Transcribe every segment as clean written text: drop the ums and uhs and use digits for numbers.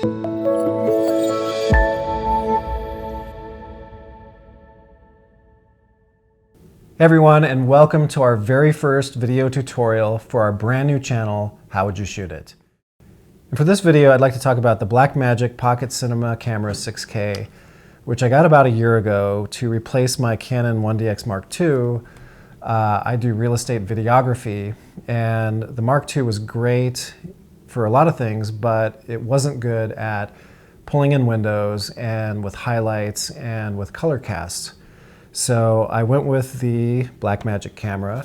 Hey everyone, and welcome to our very first video tutorial for our brand new channel, How Would You Shoot It? And for this video, I'd like to talk about the Blackmagic Pocket Cinema Camera 6K, which I got about a year ago to replace my Canon 1DX Mark II. I do real estate videography, and the Mark II was great for a lot of things, but it wasn't good at pulling in windows and with highlights and with color casts. So I went with the Blackmagic camera,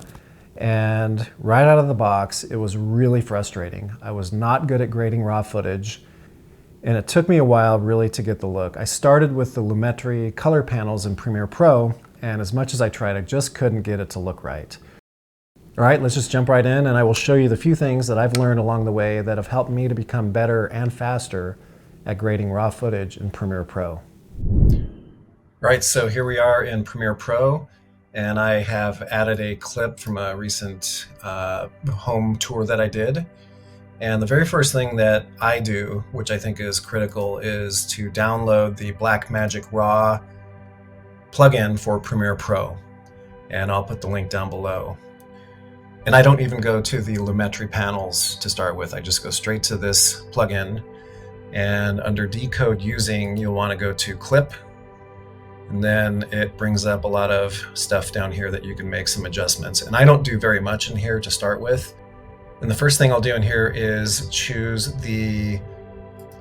and right out of the box, it was really frustrating. I was not good at grading raw footage, and it took me a while really to get the look. I started with the Lumetri Color Panels in Premiere Pro, and as much as I tried, I just couldn't get it to look right. All right, let's just jump right in, and I will show you the few things that I've learned along the way that have helped me to become better and faster at grading raw footage in Premiere Pro. Right, so here we are in Premiere Pro, and I have added a clip from a recent home tour that I did. And the very first thing that I do, which I think is critical, is to download the Blackmagic Raw plugin for Premiere Pro. And I'll put the link down below. And I don't even go to the Lumetri panels to start with. I just go straight to this plugin. And under Decode Using, you'll want to go to Clip. And then it brings up a lot of stuff down here that you can make some adjustments. And I don't do very much in here to start with. And the first thing I'll do in here is choose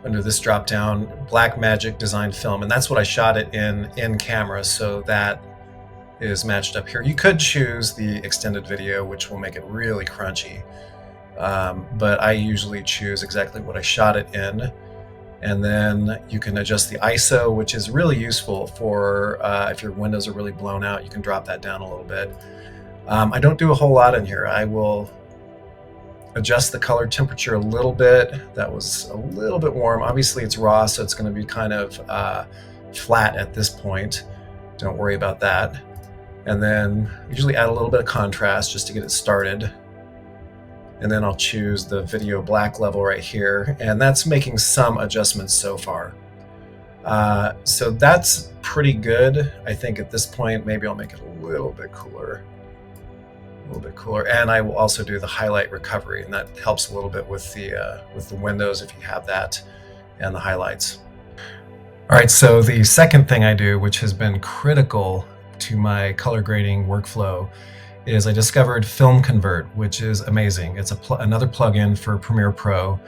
under this drop down, Blackmagic Design Film. And that's what I shot it in camera, so that is matched up here. You could choose the extended video, which will make it really crunchy. But I usually choose exactly what I shot it in. And then you can adjust the ISO, which is really useful for if your windows are really blown out, you can drop that down a little bit. I don't do a whole lot in here. I will adjust the color temperature a little bit. That was a little bit warm. Obviously it's raw, so it's going to be kind of flat at this point. Don't worry about that. And then usually add a little bit of contrast just to get it started. And then I'll choose the video black level right here, and that's making some adjustments so far. So that's pretty good. I think at this point, maybe I'll make it a little bit cooler. And I will also do the highlight recovery, and that helps a little bit with the windows if you have that, and the highlights. All right, so the second thing I do, which has been critical to my color grading workflow, is I discovered Film Convert, which is amazing. It's another plugin for Premiere Pro.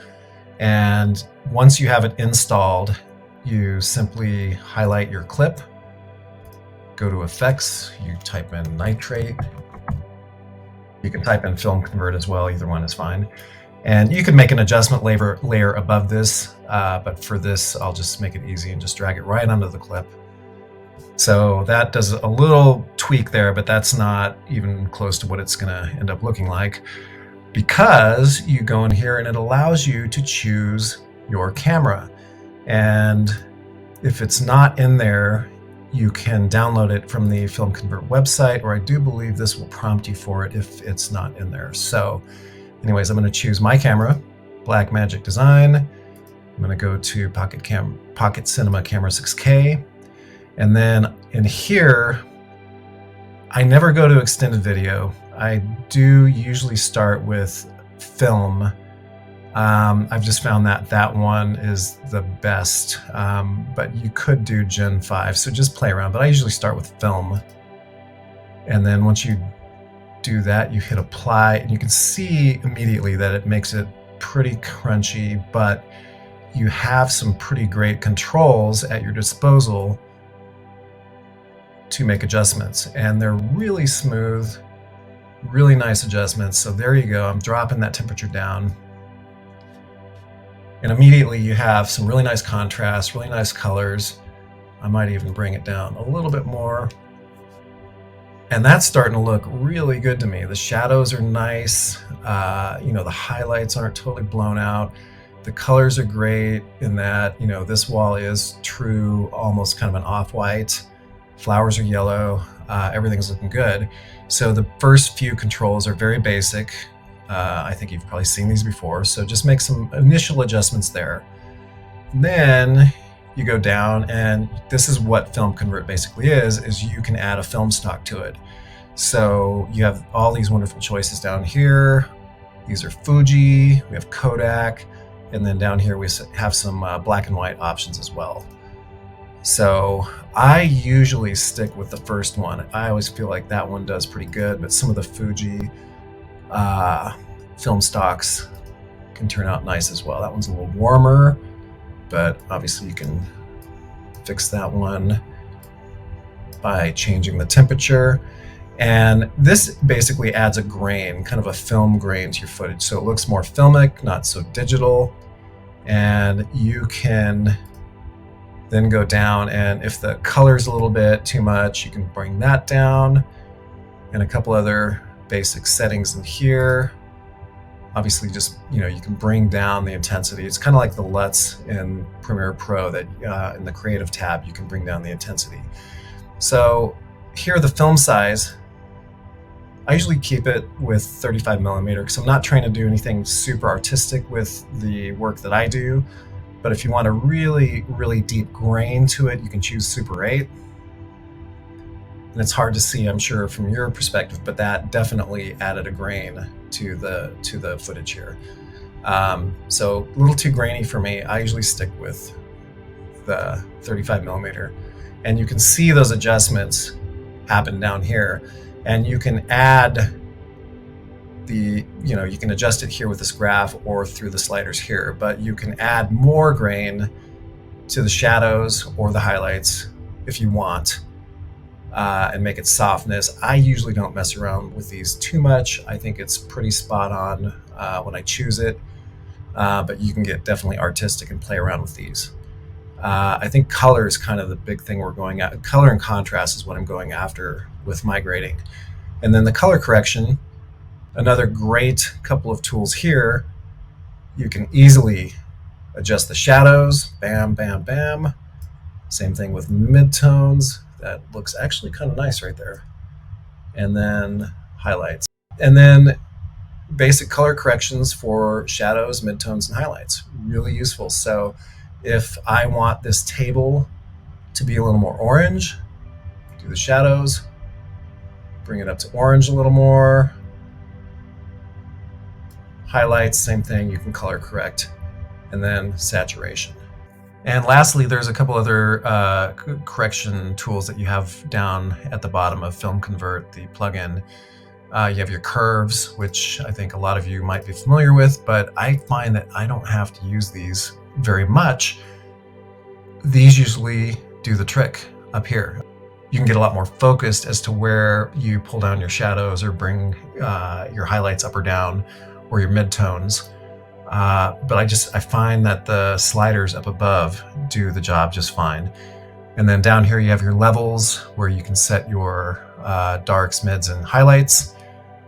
And once you have it installed, you simply highlight your clip, go to Effects, you type in Nitrate. You can type in Film Convert as well, either one is fine. And you can make an adjustment layer above this, but for this, I'll just make it easy and just drag it right onto the clip. So that does a little tweak there, but that's not even close to what it's going to end up looking like, because you go in here and it allows you to choose your camera. And if it's not in there, you can download it from the Film Convert website, or I do believe this will prompt you for it if it's not in there. So anyways, I'm going to choose my camera, Blackmagic Design. I'm going to go to Pocket Cinema Camera 6K. And then in here, I never go to extended video. I do usually start with film. I've just found that one is the best, but you could do Gen 5, so just play around. But I usually start with film. And then once you do that, you hit apply, and you can see immediately that it makes it pretty crunchy, but you have some pretty great controls at your disposal to make adjustments, and they're really smooth, really nice adjustments. So there you go. I'm dropping that temperature down, and immediately you have some really nice contrast, really nice colors. I might even bring it down a little bit more, and that's starting to look really good to me. The shadows are nice. The highlights aren't totally blown out. The colors are great in that, this wall is true, almost kind of an off-white. Flowers are yellow, everything's looking good. So the first few controls are very basic. I think you've probably seen these before, so just make some initial adjustments there. Then you go down, and this is what Film Convert basically is you can add a film stock to it. So you have all these wonderful choices down here. These are Fuji, we have Kodak, and then down here we have some black and white options as well. So I usually stick with the first one. I always feel like that one does pretty good, but some of the Fuji film stocks can turn out nice as well. That one's a little warmer, but obviously you can fix that one by changing the temperature. And this basically adds a grain, kind of a film grain to your footage. So it looks more filmic, not so digital. And you can then go down, and if the color's a little bit too much, you can bring that down, and a couple other basic settings in here. Obviously, just, you can bring down the intensity. It's kind of like the LUTS in Premiere Pro that in the Creative tab, you can bring down the intensity. So here, the film size, I usually keep it with 35mm because I'm not trying to do anything super artistic with the work that I do. But if you want a really, really deep grain to it, you can choose Super 8. And it's hard to see, I'm sure, from your perspective, but that definitely added a grain to the footage here. So a little too grainy for me. I usually stick with the 35mm. And you can see those adjustments happen down here. And you can add you can adjust it here with this graph or through the sliders here, but you can add more grain to the shadows or the highlights if you want, and make it softness. I usually don't mess around with these too much. I think it's pretty spot on when I choose it, but you can get definitely artistic and play around with these. I think color is kind of the big thing we're going at. Color and contrast is what I'm going after with my grading. And then the color correction, another great couple of tools here. You can easily adjust the shadows, bam, bam, bam. Same thing with midtones. That looks actually kind of nice right there. And then highlights. And then basic color corrections for shadows, midtones, and highlights. Really useful. So if I want this table to be a little more orange, do the shadows, bring it up to orange a little more. Highlights, same thing, you can color correct. And then saturation. And lastly, there's a couple other correction tools that you have down at the bottom of Film Convert, the plugin. You have your curves, which I think a lot of you might be familiar with, but I find that I don't have to use these very much. These usually do the trick up here. You can get a lot more focused as to where you pull down your shadows or bring your highlights up or down, or your midtones. But I find that the sliders up above do the job just fine. And then down here you have your levels where you can set your darks, mids, and highlights.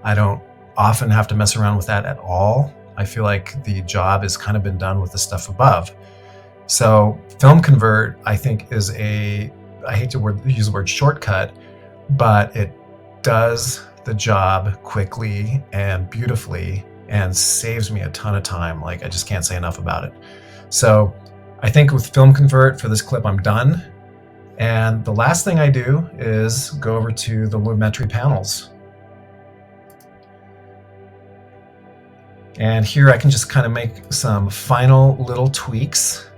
I don't often have to mess around with that at all. I feel like the job has kind of been done with the stuff above. So Film Convert, I think, is I hate to use the word shortcut, but it does the job quickly and beautifully and saves me a ton of time. Like, I just can't say enough about it. So I think with Film Convert for this clip, I'm done. And the last thing I do is go over to the Lumetri panels. And here I can just kind of make some final little tweaks.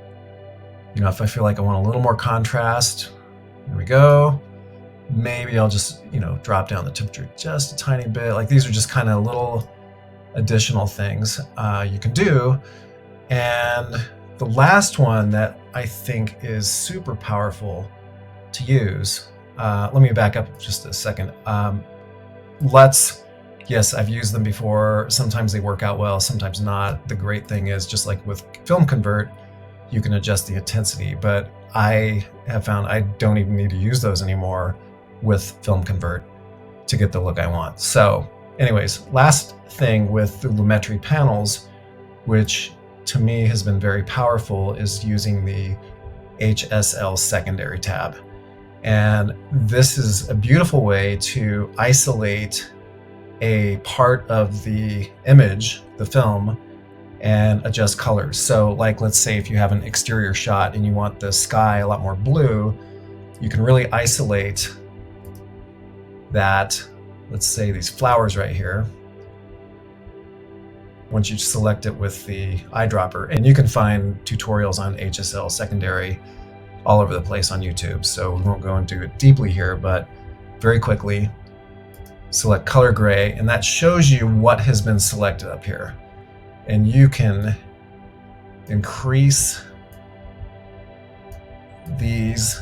If I feel like I want a little more contrast, there we go. Maybe I'll just, drop down the temperature just a tiny bit. Like, these are just kind of little additional things you can do. And the last one that I think is super powerful to use, let me back up just a second. LUTs, yes, I've used them before. Sometimes they work out well, sometimes not. The great thing is, just like with Film Convert, you can adjust the intensity, but I have found I don't even need to use those anymore with Film Convert to get the look I want. So anyways, last thing with the Lumetri panels, which to me has been very powerful, is using the Hsl Secondary Tab. And this is a beautiful way to isolate a part of the image, the film, and adjust colors. So like, let's say if you have an exterior shot and you want the sky a lot more blue, you can really isolate that, let's say these flowers right here, once you select it with the eyedropper. And you can find tutorials on Hsl Secondary all over the place on YouTube, so we won't go into it deeply here, but very quickly select color gray, and that shows you what has been selected up here. And you can increase these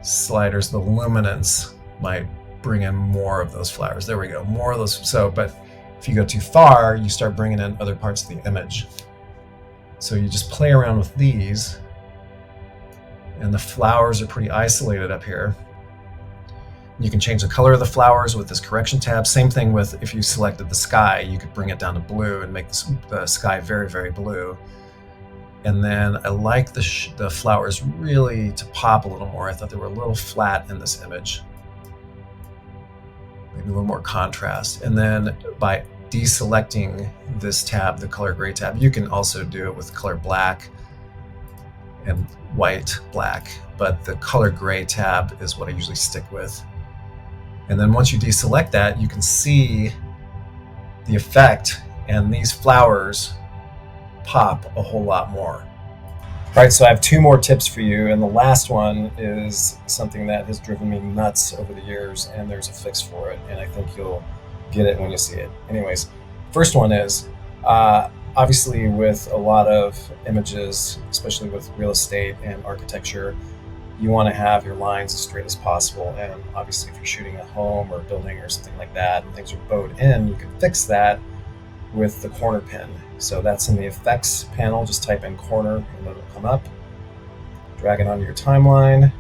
sliders. The luminance might bring in more of those flowers. There we go, more of those. So, but if you go too far, you start bringing in other parts of the image. So you just play around with these, and the flowers are pretty isolated up here. You can change the color of the flowers with this correction tab. Same thing with if you selected the sky, you could bring it down to blue and make the sky very, very blue. And then I like the flowers really to pop a little more. I thought they were a little flat in this image. Maybe a little more contrast. And then by deselecting this tab, the color grade tab, you can also do it with color black and white black, but the color gray tab is what I usually stick with. And then once you deselect that, you can see the effect, and these flowers pop a whole lot more. All right, so I have two more tips for you, and the last one is something that has driven me nuts over the years, and there's a fix for it, and I think you'll get it when you see it. Anyways, first one is, obviously with a lot of images, especially with real estate and architecture, you want to have your lines as straight as possible. And obviously if you're shooting a home or a building or something like that and things are bowed in, you can fix that with the corner pin. So that's in the effects panel. Just type in corner and it'll come up. Drag it onto your timeline,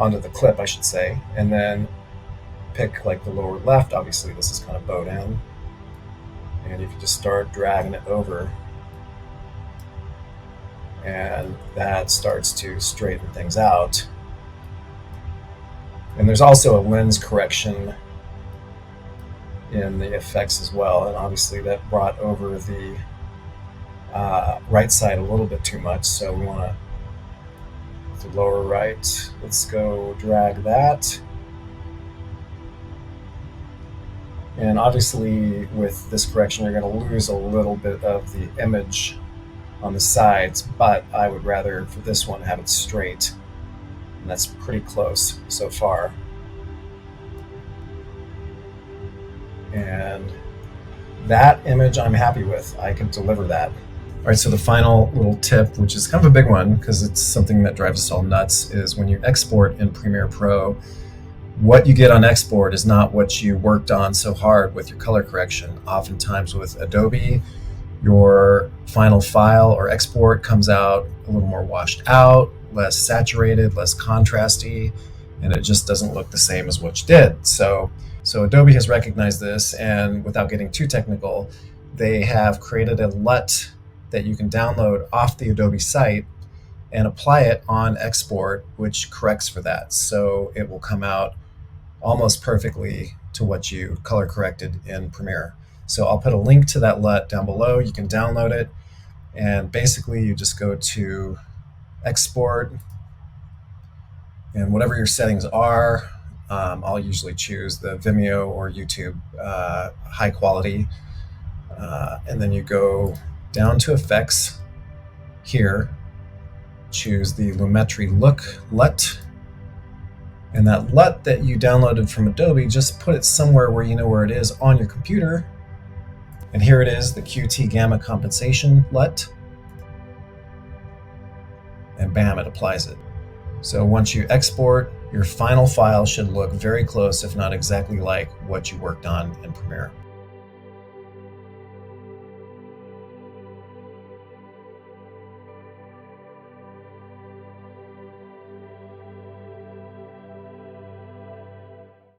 onto the clip I should say, and then pick like the lower left. Obviously this is kind of bowed in, and you can just start dragging it over, and that starts to straighten things out. And there's also a lens correction in the effects as well, and obviously that brought over the right side a little bit too much, so we want to the lower right. Let's go drag that. And obviously with this correction you're going to lose a little bit of the image on the sides, but I would rather for this one have it straight, and that's pretty close so far. And that image I'm happy with. I can deliver that. All right, so the final little tip, which is kind of a big one because it's something that drives us all nuts, is when you export in Premiere Pro, what you get on export is not what you worked on so hard with your color correction. Oftentimes with Adobe, your final file or export comes out a little more washed out, less saturated, less contrasty, and it just doesn't look the same as what you did. So Adobe has recognized this, and without getting too technical, they have created a LUT that you can download off the Adobe site and apply it on export, which corrects for that. So it will come out almost perfectly to what you color corrected in Premiere. So I'll put a link to that LUT down below. You can download it, and basically you just go to export, and whatever your settings are, I'll usually choose the Vimeo or YouTube high quality, and then you go down to effects here, choose the Lumetri LUT, and that LUT that you downloaded from Adobe, just put it somewhere where you know where it is on your computer. And here it is, the QT Gamma Compensation LUT. And bam, it applies it. So once you export, your final file should look very close, if not exactly like what you worked on in Premiere.